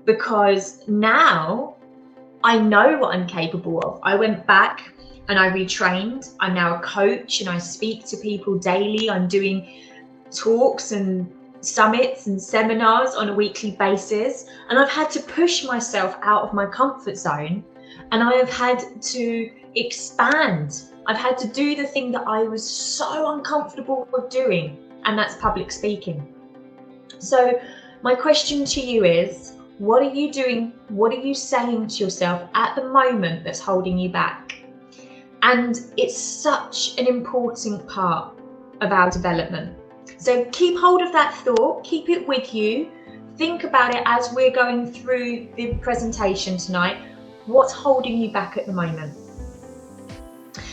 because now I know what I'm capable of. I went back and I retrained. I'm now a coach and I speak to people daily. I'm doing talks and summits and seminars on a weekly basis. And I've had to push myself out of my comfort zone, and I have had to expand. I've had to do the thing that I was so uncomfortable with doing, and that's public speaking. So my question to you is, what are you doing? What are you saying to yourself at the moment that's holding you back? And it's such an important part of our development. So keep hold of that thought, keep it with you, think about it as we're going through the presentation tonight. What's holding you back at the moment?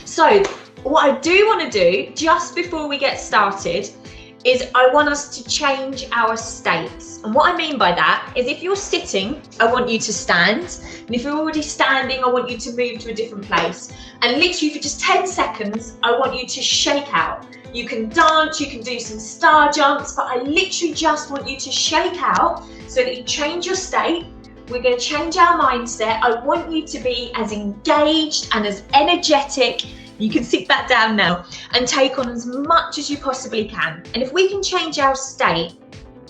So what I do want to do just before we get started is I want us to change our states. And what I mean by that is, if you're sitting, I want you to stand. And if you're already standing, I want you to move to a different place. And literally for just 10 seconds, I want you to shake out. You can dance, you can do some star jumps, but I literally just want you to shake out so that you change your state. We're going to change our mindset. I want you to be as engaged and as energetic. You can sit back down now and take on as much as you possibly can. And if we can change our state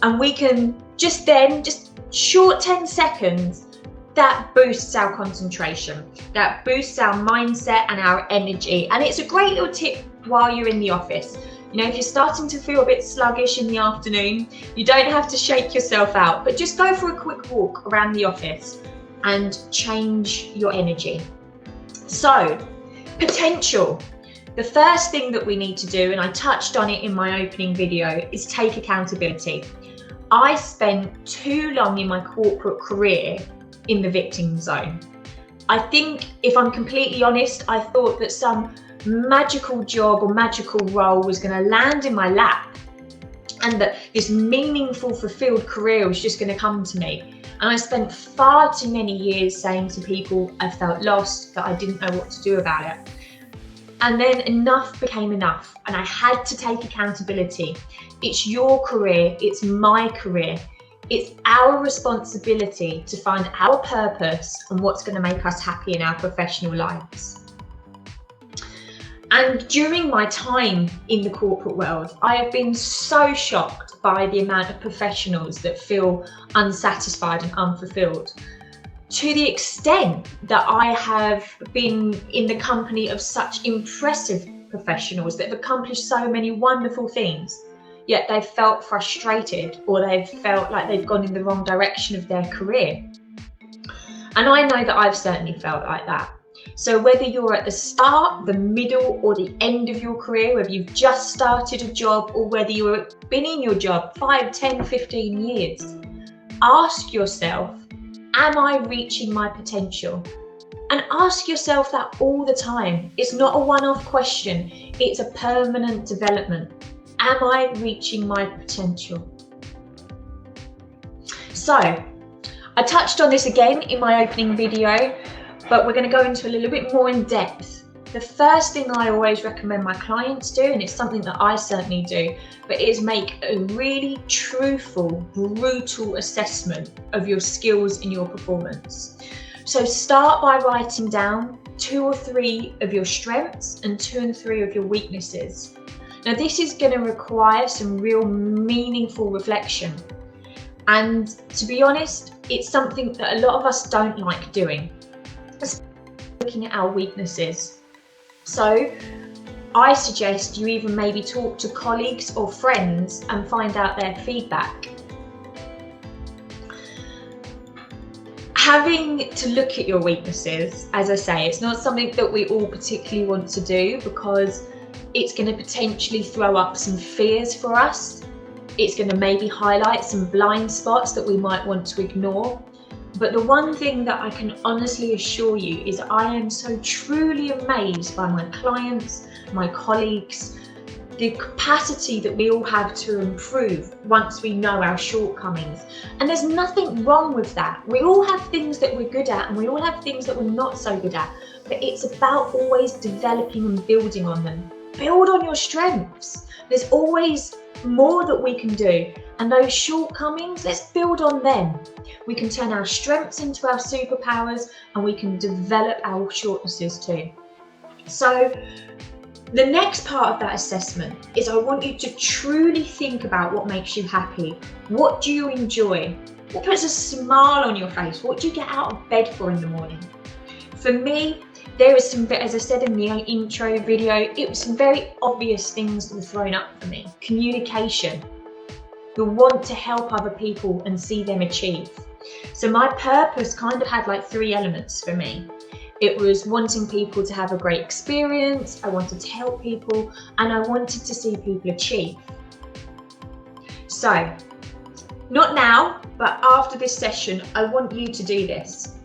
and we can just short 10 seconds, that boosts our concentration, that boosts our mindset and our energy. And it's a great little tip while you're in the office. You know, if you're starting to feel a bit sluggish in the afternoon, you don't have to shake yourself out, but just go for a quick walk around the office and change your energy. So, potential. The first thing that we need to do, and I touched on it in my opening video, is take accountability. I spent too long in my corporate career in the victim zone. I think, if I'm completely honest, I thought that some magical job or magical role was going to land in my lap, and that this meaningful, fulfilled career was just going to come to me. And I spent far too many years saying to people I felt lost, that I didn't know what to do about it. And then enough became enough, and I had to take accountability. It's your career, it's my career. It's our responsibility to find our purpose and what's going to make us happy in our professional lives. And during my time in the corporate world, I have been so shocked by the amount of professionals that feel unsatisfied and unfulfilled, to the extent that I have been in the company of such impressive professionals that have accomplished so many wonderful things, yet they've felt frustrated, or they've felt like they've gone in the wrong direction of their career. And I know that I've certainly felt like that. So whether you're at the start, the middle, or the end of your career, whether you've just started a job or whether you've been in your job 5, 10, 15 years, ask yourself, am I reaching my potential? And ask yourself that all the time. It's not a one-off question, it's a permanent development. Am I reaching my potential? So, I touched on this again in my opening video, but we're going to go into a little bit more in depth. The first thing I always recommend my clients do, and it's something that I certainly do, but is make a really truthful, brutal assessment of your skills and your performance. So start by writing down 2 or 3 of your strengths and 2 and 3 of your weaknesses. Now this is going to require some real meaningful reflection. And to be honest, it's something that a lot of us don't like doing, looking at our weaknesses. So I suggest you even maybe talk to colleagues or friends and find out their feedback. Having to look at your weaknesses, as I say, it's not something that we all particularly want to do, because it's going to potentially throw up some fears for us. It's going to maybe highlight some blind spots that we might want to ignore. But the one thing that I can honestly assure you is I am so truly amazed by my clients, my colleagues, the capacity that we all have to improve once we know our shortcomings. And there's nothing wrong with that. We all have things that we're good at, and we all have things that we're not so good at. But it's about always developing and building on them. Build on your strengths. There's always more that we can do. And those shortcomings, let's build on them. We can turn our strengths into our superpowers, and we can develop our shortnesses too. So the next part of that assessment is I want you to truly think about what makes you happy. What do you enjoy? What puts a smile on your face? What do you get out of bed for in the morning? For me, there was some, as I said in the intro video, it was some very obvious things that were thrown up for me. Communication, the want to help other people and see them achieve. So my purpose kind of had like 3 elements for me. It was wanting people to have a great experience, I wanted to help people, and I wanted to see people achieve. So, not now, but after this session, I want you to do this.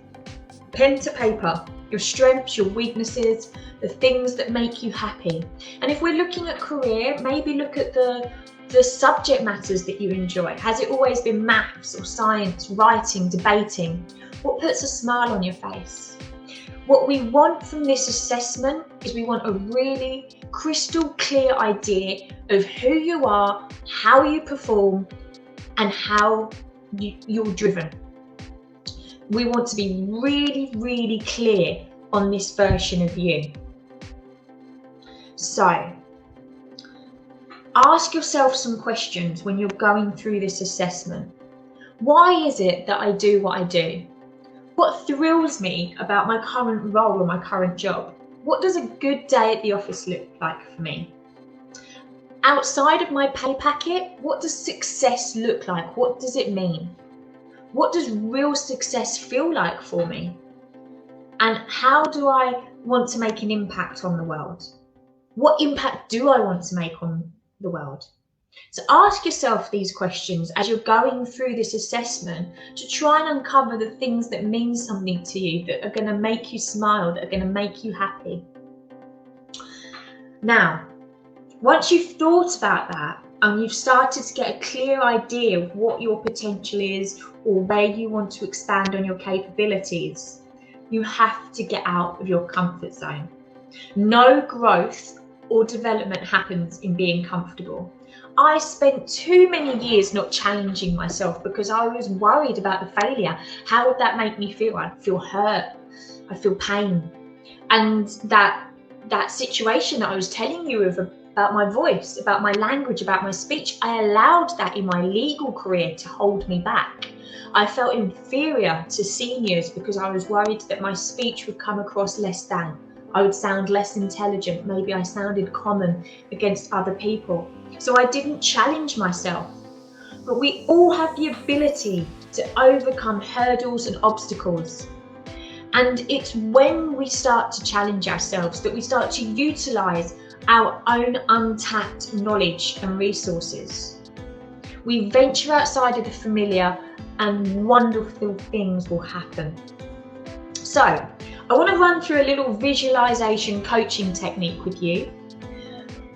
Pen to paper, your strengths, your weaknesses, the things that make you happy. And if we're looking at career, maybe look at the subject matters that you enjoy. Has it always been maths or science, writing, debating? What puts a smile on your face? What we want from this assessment is we want a really crystal clear idea of who you are, how you perform, and how you're driven. We want to be really, really clear on this version of you. So, ask yourself some questions when you're going through this assessment. Why is it that I do what I do? What thrills me about my current role or my current job? What does a good day at the office look like for me? Outside of my pay packet, what does success look like? What does it mean? What does real success feel like for me? And how do I want to make an impact on the world? What impact do I want to make on the world? So ask yourself these questions as you're going through this assessment to try and uncover the things that mean something to you, that are going to make you smile, that are going to make you happy. Now, once you've thought about that and you've started to get a clear idea of what your potential is or where you want to expand on your capabilities, you have to get out of your comfort zone. No growth or development happens in being comfortable. I spent too many years not challenging myself because I was worried about the failure. How would that make me feel? I'd feel hurt, I'd feel pain. And that situation that I was telling you about my voice, about my language, about my speech, I allowed that in my legal career to hold me back. I felt inferior to seniors because I was worried that my speech would come across less than. I would sound less intelligent, maybe I sounded common against other people. So I didn't challenge myself. But we all have the ability to overcome hurdles and obstacles. And it's when we start to challenge ourselves that we start to utilize our own untapped knowledge and resources. We venture outside of the familiar and wonderful things will happen. So, I want to run through a little visualization coaching technique with you.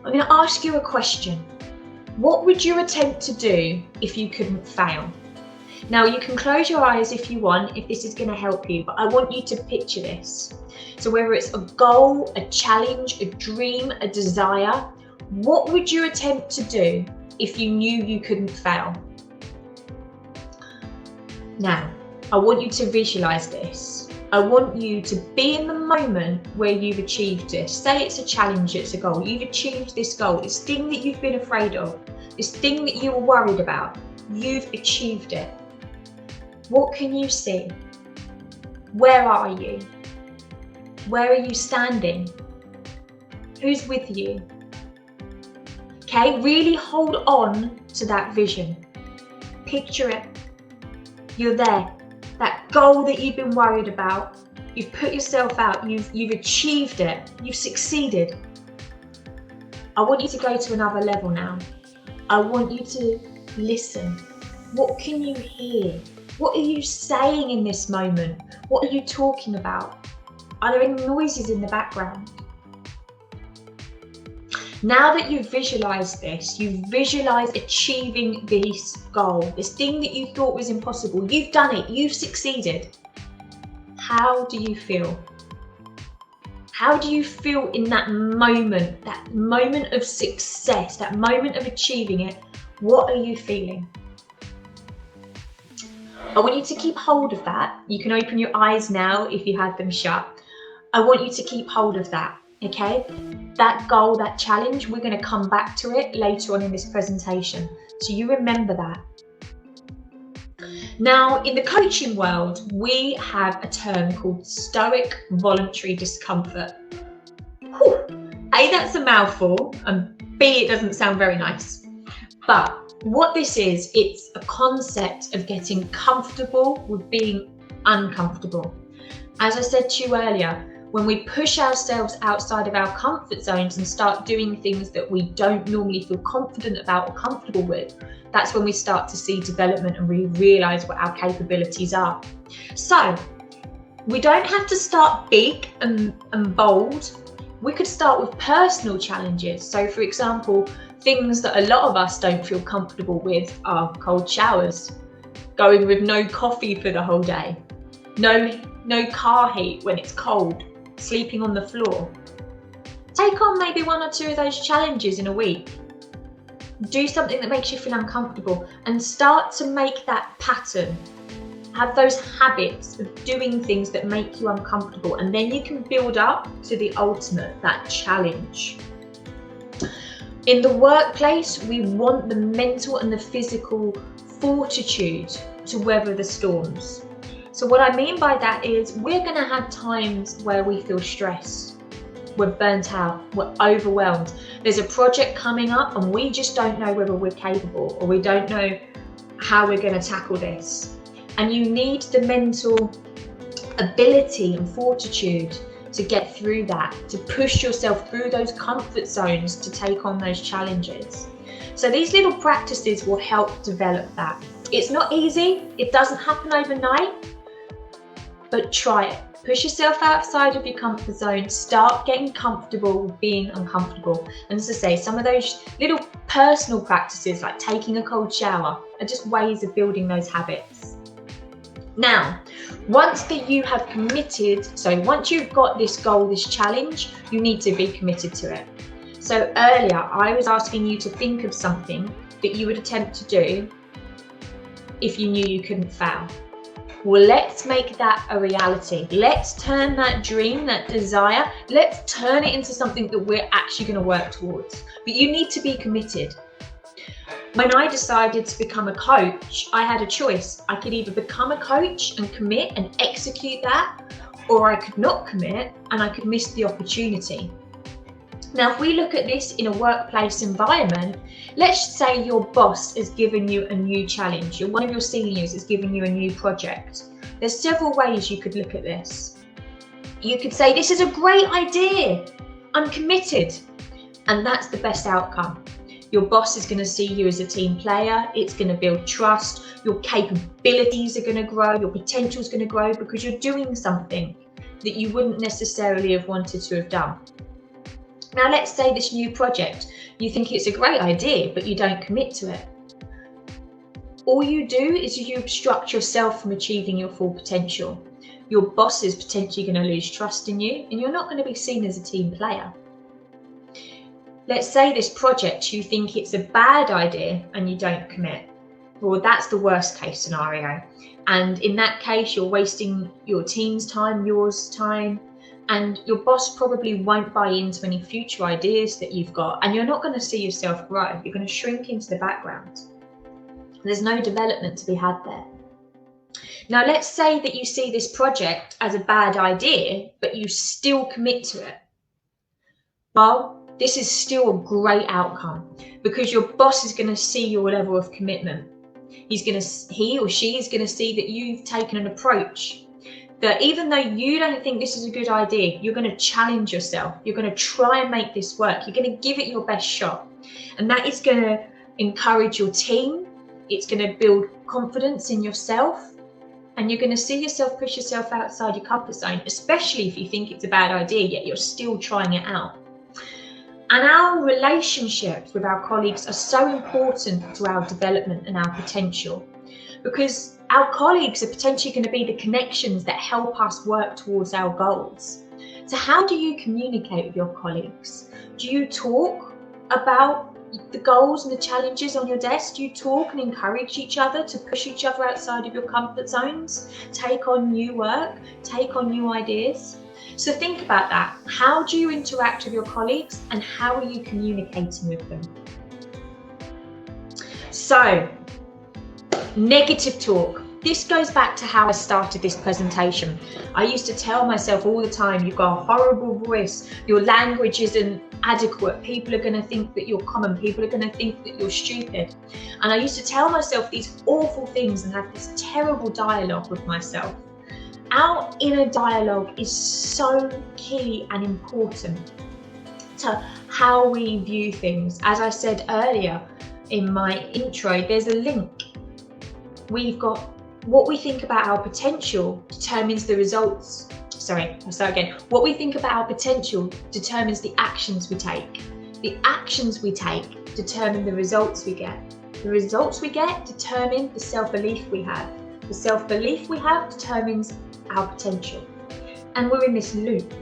I'm going to ask you a question. What would you attempt to do if you couldn't fail? Now, you can close your eyes if you want, if this is going to help you, but I want you to picture this. So whether it's a goal, a challenge, a dream, a desire, what would you attempt to do if you knew you couldn't fail? Now, I want you to visualize this. I want you to be in the moment where you've achieved this. Say it's a challenge, it's a goal. You've achieved this goal, this thing that you've been afraid of, this thing that you were worried about. You've achieved it. What can you see? Where are you? Where are you standing? Who's with you? Okay, really hold on to that vision. Picture it. You're there. That goal that you've been worried about, you've put yourself out, you've achieved it, you've succeeded. I want you to go to another level now. I want you to listen. What can you hear? What are you saying in this moment? What are you talking about? Are there any noises in the background? Now that you've visualized this, you've visualized achieving this goal, this thing that you thought was impossible. You've done it, you've succeeded. How do you feel? How do you feel in that moment of success, that moment of achieving it? What are you feeling? I want you to keep hold of that. You can open your eyes now if you had them shut. I want you to keep hold of that, okay? That goal, that challenge, we're going to come back to it later on in this presentation. So you remember that. Now, in the coaching world, we have a term called stoic voluntary discomfort. Whew. A, that's a mouthful, and B, it doesn't sound very nice. But what this is, it's a concept of getting comfortable with being uncomfortable. As I said to you earlier, when we push ourselves outside of our comfort zones and start doing things that we don't normally feel confident about or comfortable with, that's when we start to see development and we realise what our capabilities are. So we don't have to start big and bold. We could start with personal challenges. So for example, things that a lot of us don't feel comfortable with are cold showers, going with no coffee for the whole day, no car heat when it's cold, sleeping on the floor. Take on maybe 1 or 2 of those challenges in a week. Do something that makes you feel uncomfortable and start to make that pattern. Have those habits of doing things that make you uncomfortable, and then you can build up to the ultimate, that challenge. In the workplace, we want the mental and the physical fortitude to weather the storms. So what I mean by that is we're going to have times where we feel stressed, we're burnt out, we're overwhelmed. There's a project coming up and we just don't know whether we're capable, or we don't know how we're going to tackle this. And you need the mental ability and fortitude to get through that, to push yourself through those comfort zones to take on those challenges. So these little practices will help develop that. It's not easy, it doesn't happen overnight, but try it. Push yourself outside of your comfort zone, start getting comfortable with being uncomfortable. And as I say, some of those little personal practices like taking a cold shower are just ways of building those habits. Now, once that you have committed, so once you've got this goal, this challenge, you need to be committed to it. So earlier, I was asking you to think of something that you would attempt to do if you knew you couldn't fail. Well, let's make that a reality. Let's turn that dream, that desire, let's turn it into something that we're actually going to work towards. But you need to be committed. When I decided to become a coach, I had a choice. I could either become a coach and commit and execute that, or I could not commit and I could miss the opportunity. Now, if we look at this in a workplace environment, let's say your boss has given you a new challenge, one of your seniors has given you a new project. There's several ways you could look at this. You could say, this is a great idea, I'm committed, and that's the best outcome. Your boss is going to see you as a team player, it's going to build trust, your capabilities are going to grow, your potential is going to grow because you're doing something that you wouldn't necessarily have wanted to have done. Now let's say this new project, you think it's a great idea, but you don't commit to it. All you do is you obstruct yourself from achieving your full potential. Your boss is potentially going to lose trust in you, and you're not going to be seen as a team player. Let's say this project, you think it's a bad idea and you don't commit. Well, that's the worst case scenario. And in that case, you're wasting your team's time, yours time, and your boss probably won't buy into any future ideas that you've got, and you're not going to see yourself grow. You're going to shrink into the background. There's no development to be had there. Now, let's say that you see this project as a bad idea, but you still commit to it. Well, this is still a great outcome because your boss is going to see your level of commitment. He or she is going to see that you've taken an approach that even though you don't think this is a good idea, you're going to challenge yourself. You're going to try and make this work. You're going to give it your best shot. And that is going to encourage your team. It's going to build confidence in yourself. And you're going to see yourself push yourself outside your comfort zone, especially if you think it's a bad idea, yet you're still trying it out. And our relationships with our colleagues are so important to our development and our potential, because our colleagues are potentially going to be the connections that help us work towards our goals. So how do you communicate with your colleagues? Do you talk about the goals and the challenges on your desk? Do you talk and encourage each other to push each other outside of your comfort zones, take on new work, take on new ideas? So think about that. How do you interact with your colleagues and how are you communicating with them? So, negative talk. This goes back to how I started this presentation. I used to tell myself all the time, you've got a horrible voice, your language isn't adequate, people are going to think that you're common, people are going to think that you're stupid. And I used to tell myself these awful things and have this terrible dialogue with myself. Our inner dialogue is so key and important to how we view things. As I said earlier in my intro, there's a link. We've got what we think about our potential determines the results. What we think about our potential determines the actions we take. The actions we take determine the results we get. The results we get determine the self-belief we have. The self-belief we have determines our potential. And we're in this loop.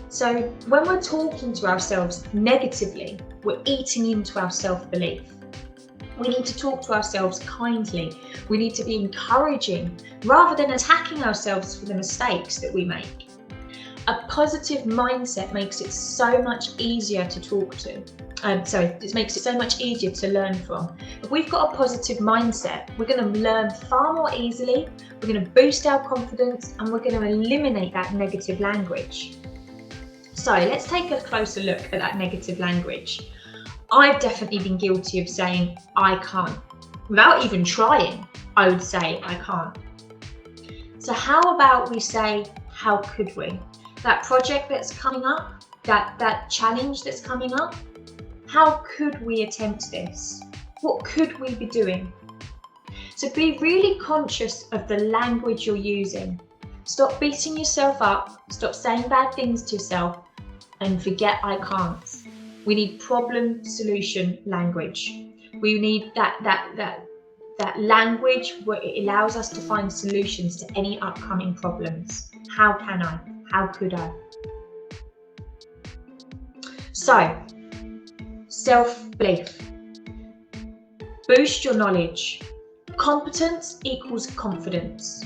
So when we're talking to ourselves negatively, we're eating into our self-belief. We need to talk to ourselves kindly. We need to be encouraging rather than attacking ourselves for the mistakes that we make. A positive mindset makes it so much easier to talk to. It makes it so much easier to learn from. If we've got a positive mindset, we're going to learn far more easily, we're going to boost our confidence, and we're going to eliminate that negative language. So let's take a closer look at that negative language. I've definitely been guilty of saying, I can't. Without even trying, I would say, I can't. So how about we say, how could we? That project that's coming up, that challenge that's coming up, how could we attempt this? What could we be doing? So be really conscious of the language you're using. Stop beating yourself up, stop saying bad things to yourself, and forget I can't. We need problem solution language. We need that language where it allows us to find solutions to any upcoming problems. How can I? How could I? So, self-belief. Boost your knowledge. Competence equals confidence.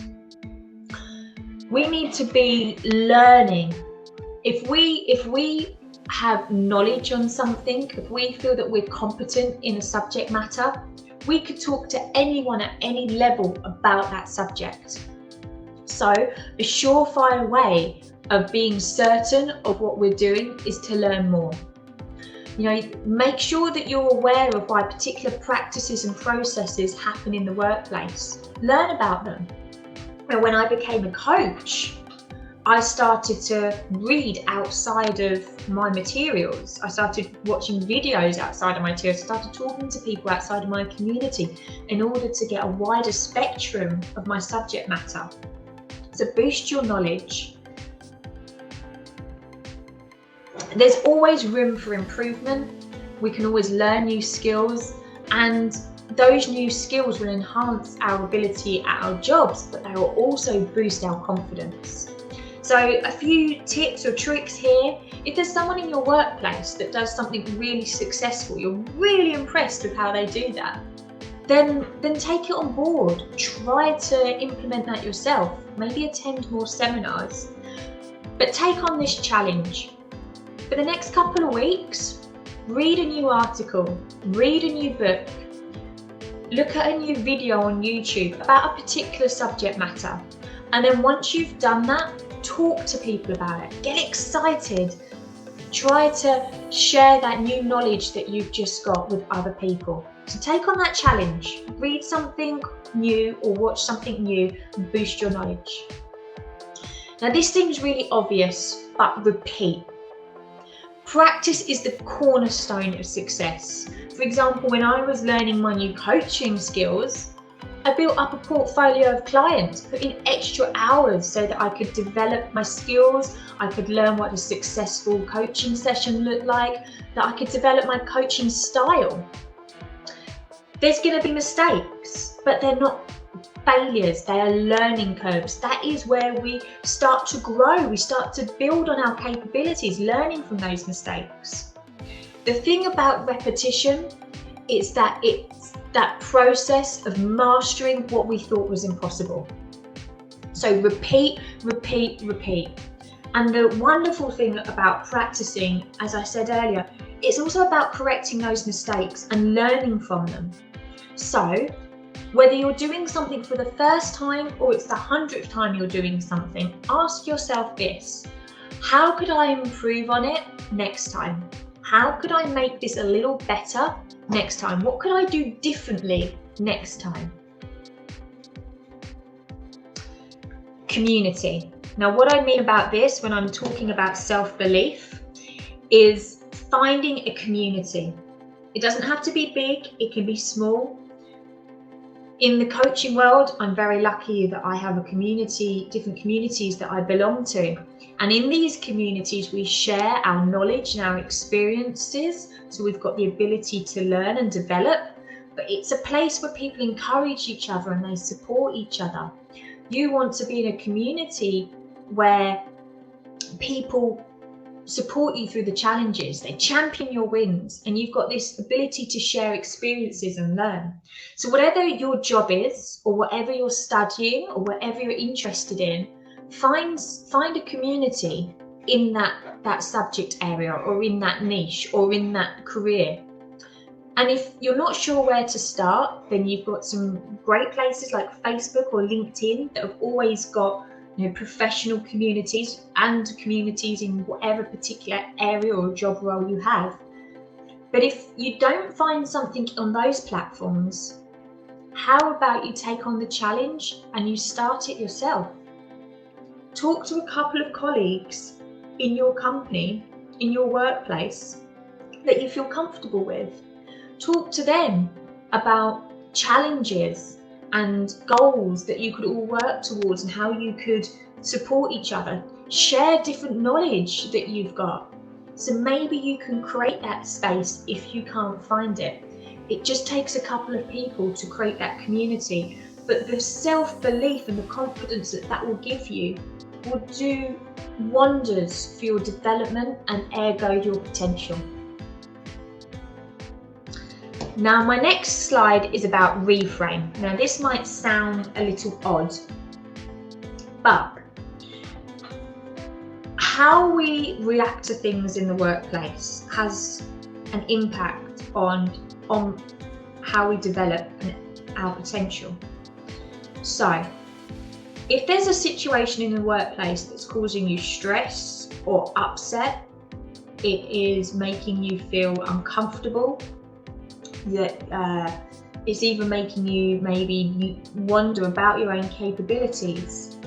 We need to be learning. If we have knowledge on something, if we feel that we're competent in a subject matter, we could talk to anyone at any level about that subject. So a surefire way of being certain of what we're doing is to learn more. Make sure that you're aware of why particular practices and processes happen in the workplace. Learn about them. When I became a coach, I started to read outside of my materials. I started watching videos outside of my materials. I started talking to people outside of my community in order to get a wider spectrum of my subject matter. So boost your knowledge. There's always room for improvement. We can always learn new skills, and those new skills will enhance our ability at our jobs, but they will also boost our confidence. So a few tips or tricks here. If there's someone in your workplace that does something really successful, you're really impressed with how they do that, then take it on board. Try to implement that yourself. Maybe attend more seminars. But take on this challenge. For the next couple of weeks, read a new article, read a new book, look at a new video on YouTube about a particular subject matter. And then once you've done that, talk to people about it. Get excited. Try to share that new knowledge that you've just got with other people. So take on that challenge. Read something new or watch something new and boost your knowledge. Now this seems really obvious, but repeat. Practice is the cornerstone of success. For example, when I was learning my new coaching skills, I built up a portfolio of clients, put in extra hours so that I could develop my skills, I could learn what a successful coaching session looked like, that I could develop my coaching style. There's going to be mistakes, but they're not failures, they are learning curves. That is where we start to grow. We start to build on our capabilities, learning from those mistakes. The thing about repetition is that it's that process of mastering what we thought was impossible. So repeat, repeat, repeat. And the wonderful thing about practicing, as I said earlier, it's also about correcting those mistakes and learning from them. So whether you're doing something for the first time or it's the 100th time you're doing something, ask yourself this: how could I improve on it next time? How could I make this a little better next time? What could I do differently next time? Community. Now, what I mean about this when I'm talking about self-belief is finding a community. It doesn't have to be big, it can be small. In the coaching world, I'm very lucky that I have a community, different communities that I belong to. And in these communities, we share our knowledge and our experiences. So we've got the ability to learn and develop, but it's a place where people encourage each other and they support each other. You want to be in a community where people support you through the challenges, they champion your wins, and you've got this ability to share experiences and learn. So whatever your job is, or whatever you're studying, or whatever you're interested in, find a community in that subject area, or in that niche, or in that career. And if you're not sure where to start, then you've got some great places like Facebook or LinkedIn that have always got professional communities and communities in whatever particular area or job role you have. But if you don't find something on those platforms, how about you take on the challenge and you start it yourself? Talk to a couple of colleagues in your company, in your workplace, that you feel comfortable with. Talk to them about challenges and goals that you could all work towards and how you could support each other. Share different knowledge that you've got. So maybe you can create that space if you can't find it. It just takes a couple of people to create that community. But the self-belief and the confidence that will give you will do wonders for your development and ergo your potential. Now, my next slide is about reframe. Now, this might sound a little odd, but how we react to things in the workplace has an impact on how we develop our potential. So, if there's a situation in the workplace that's causing you stress or upset, it is making you feel uncomfortable, that it's even making you maybe wonder about your own capabilities,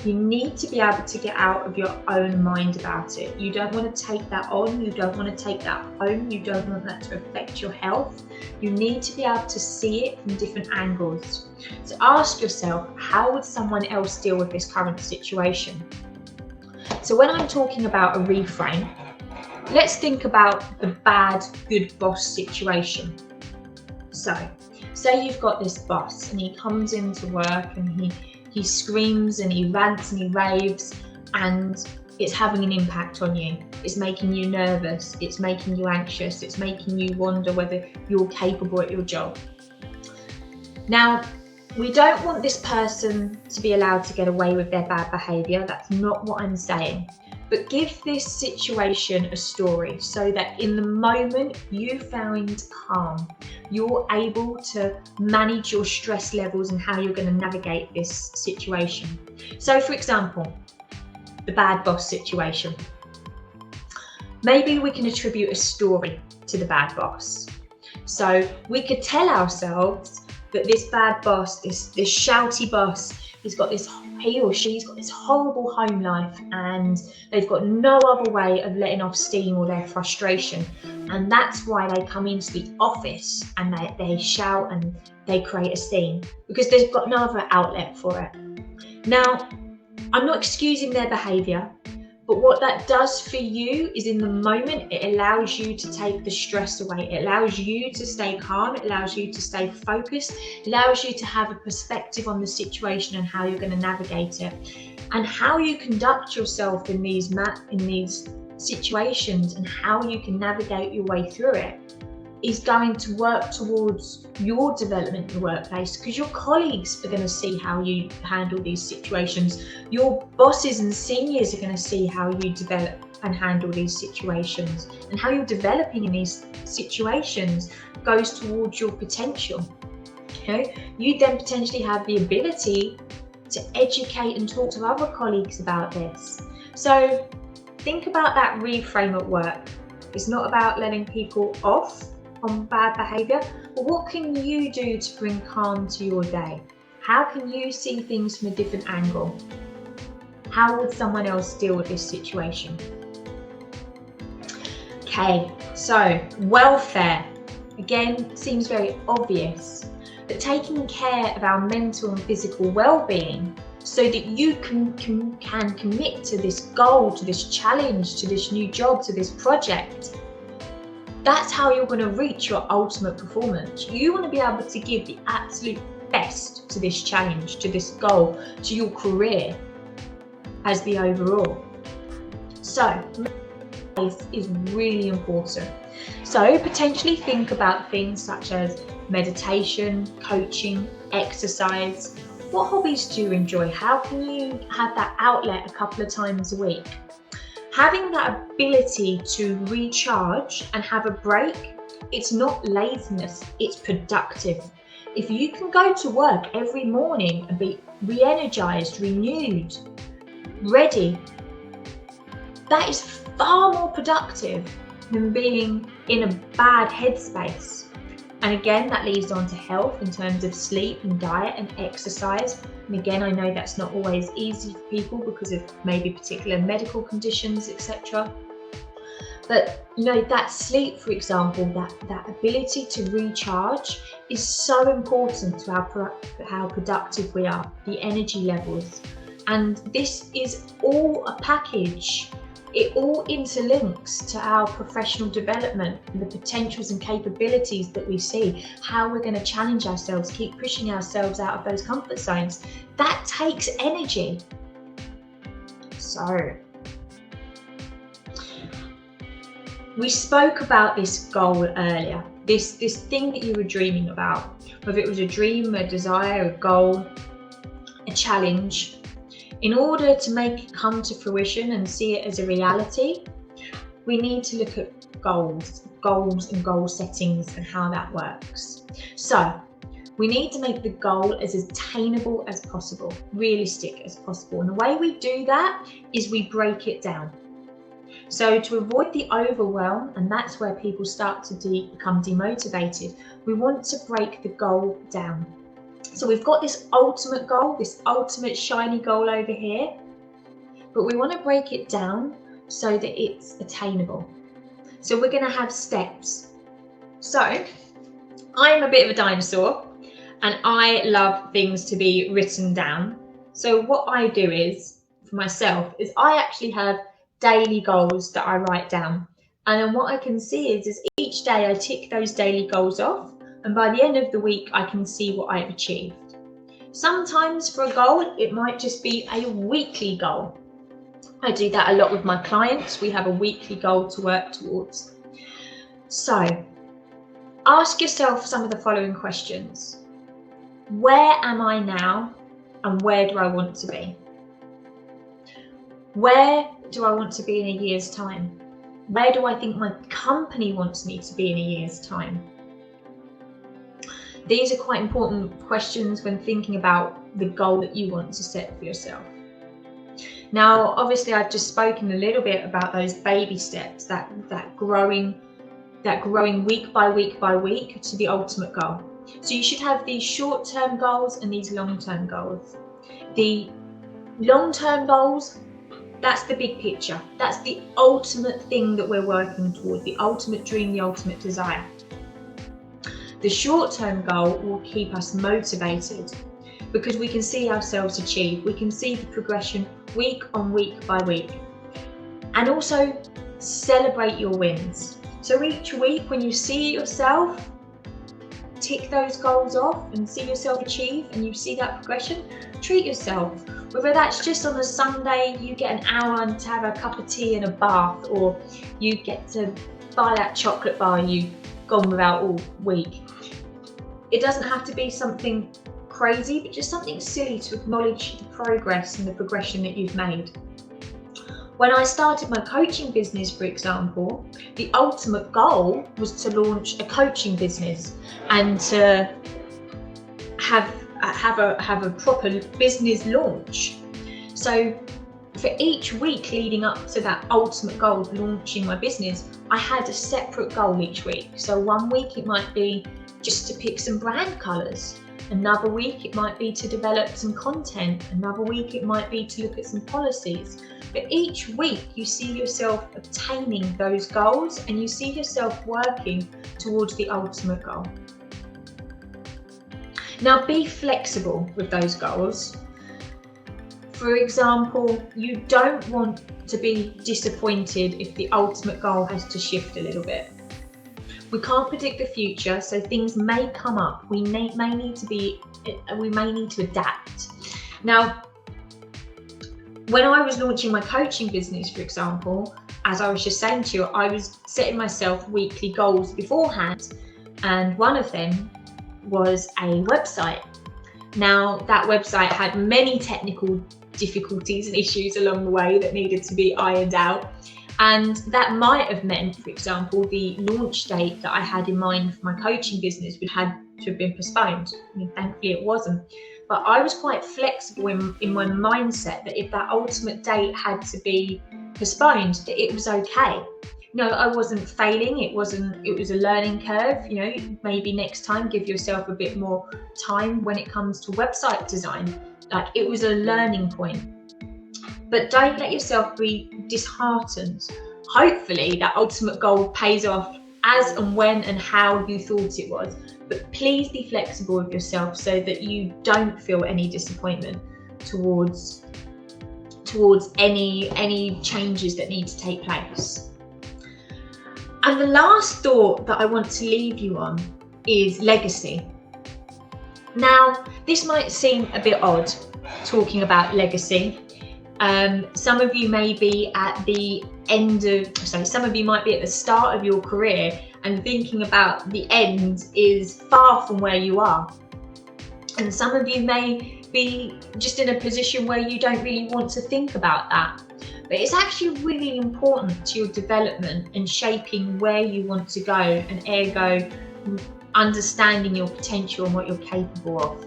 you need to be able to get out of your own mind about it. You don't want to take that on, you don't want to take that home, you don't want that to affect your health. You need to be able to see it from different angles. So ask yourself, how would someone else deal with this current situation? So when I'm talking about a reframe, let's think about the bad, good boss situation. So, say you've got this boss and he comes into work and he screams and he rants and he raves, and it's having an impact on you. It's making you nervous, it's making you anxious, it's making you wonder whether you're capable at your job. Now, we don't want this person to be allowed to get away with their bad behaviour, that's not what I'm saying. But give this situation a story so that in the moment you find calm, you're able to manage your stress levels and how you're going to navigate this situation. So for example, the bad boss situation. Maybe we can attribute a story to the bad boss. So we could tell ourselves that this bad boss, this shouty boss, he or she's got this horrible home life and they've got no other way of letting off steam or their frustration. And that's why they come into the office and they shout and they create a scene, because they've got no other outlet for it. Now, I'm not excusing their behaviour, But what that does for you is, in the moment, it allows you to take the stress away. It allows you to stay calm. It allows you to stay focused. It allows you to have a perspective on the situation and how you're going to navigate it. And how you conduct yourself in these situations and how you can navigate your way through it is going to work towards your development in the workplace, because your colleagues are going to see how you handle these situations. Your bosses and seniors are going to see how you develop and handle these situations, and how you're developing in these situations goes towards your potential. You then potentially have the ability to educate and talk to other colleagues about this. So think about that reframe at work. It's not about letting people off on bad behaviour, but what can you do to bring calm to your day? How can you see things from a different angle? How would someone else deal with this situation? Okay, so welfare, again, seems very obvious, but taking care of our mental and physical well-being so that you can commit to this goal, to this challenge, to this new job, to this project. That's how you're going to reach your ultimate performance. You want to be able to give the absolute best to this challenge, to this goal, to your career as the overall. So, life is really important. So, potentially think about things such as meditation, coaching, exercise. What hobbies do you enjoy? How can you have that outlet a couple of times a week? Having that ability to recharge and have a break, it's not laziness, it's productive. If you can go to work every morning and be re-energized, renewed, ready, that is far more productive than being in a bad headspace. And again, that leads on to health in terms of sleep and diet and exercise. And again, I know that's not always easy for people because of maybe particular medical conditions, etc. But that sleep, for example, that ability to recharge is so important to how productive we are, the energy levels. And this is all a package. It all interlinks to our professional development and the potentials and capabilities that we see, how we're going to challenge ourselves, keep pushing ourselves out of those comfort zones. That takes energy. So, we spoke about this goal earlier, this thing that you were dreaming about, whether it was a dream, a desire, a goal, a challenge. In order to make it come to fruition and see it as a reality, we need to look at goals and goal settings and how that works. So we need to make the goal as attainable as possible, realistic as possible. And the way we do that is we break it down. So to avoid the overwhelm, and that's where people start to become demotivated, we want to break the goal down. So we've got this ultimate goal, this ultimate shiny goal over here, but we want to break it down so that it's attainable. So we're going to have steps. So I'm a bit of a dinosaur and I love things to be written down. So what I do is, for myself, is I actually have daily goals that I write down. And then what I can see is each day I tick those daily goals off. And by the end of the week, I can see what I've achieved. Sometimes for a goal, it might just be a weekly goal. I do that a lot with my clients. We have a weekly goal to work towards. So ask yourself some of the following questions. Where am I now and where do I want to be? Where do I want to be in a year's time? Where do I think my company wants me to be in a year's time? These are quite important questions when thinking about the goal that you want to set for yourself. Now, obviously, I've just spoken a little bit about those baby steps, that growing week by week by week to the ultimate goal. So you should have these short-term goals and these long-term goals. The long-term goals, that's the big picture. That's the ultimate thing that we're working toward, the ultimate dream, the ultimate desire. The short-term goal will keep us motivated because we can see ourselves achieve. We can see the progression week on week by week. And also celebrate your wins. So each week when you see yourself tick those goals off and see yourself achieve and you see that progression, treat yourself. Whether that's just on a Sunday, you get an hour to have a cup of tea and a bath, or you get to buy that chocolate bar you've gone without all week. It doesn't have to be something crazy, but just something silly to acknowledge the progress and the progression that you've made. When I started my coaching business, for example, the ultimate goal was to launch a coaching business and to have a proper business launch. So for each week leading up to that ultimate goal of launching my business, I had a separate goal each week. So one week it might be just to pick some brand colours. Another week it might be to develop some content. Another week it might be to look at some policies. But each week you see yourself obtaining those goals and you see yourself working towards the ultimate goal. Now be flexible with those goals. For example, you don't want to be disappointed if the ultimate goal has to shift a little bit. We can't predict the future, so things may come up. We may need to adapt. Now, when I was launching my coaching business, for example, as I was just saying to you, I was setting myself weekly goals beforehand, and one of them was a website. Now, that website had many technical difficulties and issues along the way that needed to be ironed out. And that might have meant, for example, the launch date that I had in mind for my coaching business would have to have been postponed. I mean, thankfully it wasn't. But I was quite flexible in my mindset that if that ultimate date had to be postponed, that it was okay. No, I wasn't failing. It was a learning curve. You know, maybe next time give yourself a bit more time when it comes to website design. Like, it was a learning point. But don't let yourself be disheartened. Hopefully that ultimate goal pays off as and when and how you thought it was. But please be flexible with yourself so that you don't feel any disappointment towards any changes that need to take place. And the last thought that I want to leave you on is legacy. Now, this might seem a bit odd talking about legacy. Some of you may be some of you might be at the start of your career and thinking about the end is far from where you are. And some of you may be just in a position where you don't really want to think about that. But it's actually really important to your development and shaping where you want to go, and ergo understanding your potential and what you're capable of.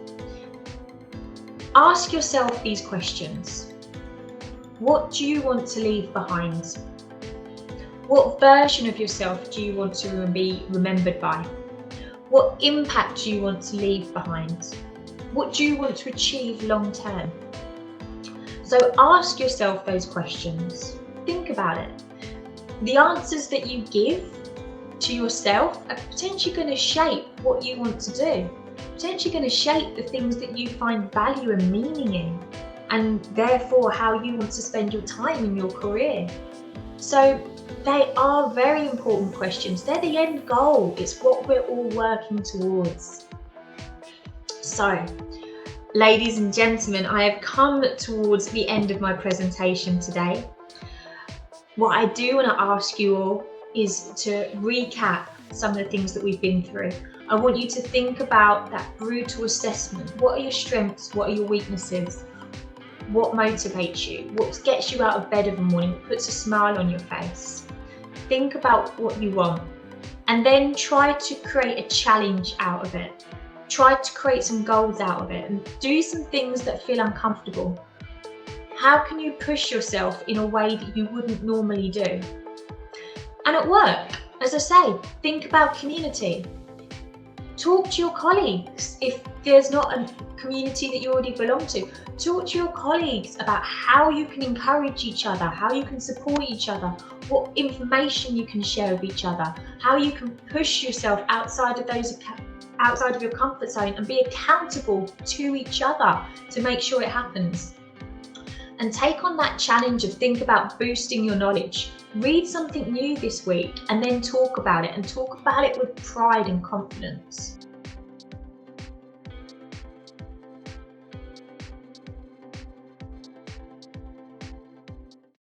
Ask yourself these questions. What do you want to leave behind? What version of yourself do you want to be remembered by? What impact do you want to leave behind? What do you want to achieve long term? So ask yourself those questions. Think about it. The answers that you give to yourself are potentially going to shape what you want to do, potentially going to shape the things that you find value and meaning in, and therefore how you want to spend your time in your career. So they are very important questions. They're the end goal. It's what we're all working towards. So, ladies and gentlemen, I have come towards the end of my presentation today. What I do want to ask you all is to recap some of the things that we've been through. I want you to think about that brutal assessment. What are your strengths? What are your weaknesses? What motivates you? What gets you out of bed every morning? What puts a smile on your face? Think about what you want, and then try to create a challenge out of it. Try to create some goals out of it and do some things that feel uncomfortable. How can you push yourself in a way that you wouldn't normally do? And at work, as I say, think about community. Talk to your colleagues. If there's not a community that you already belong to, talk to your colleagues about how you can encourage each other, how you can support each other, what information you can share with each other, how you can push yourself outside of your comfort zone and be accountable to each other to make sure it happens. and take on that challenge of think about boosting your knowledge. Read something new this week and then talk about it, and talk about it with pride and confidence.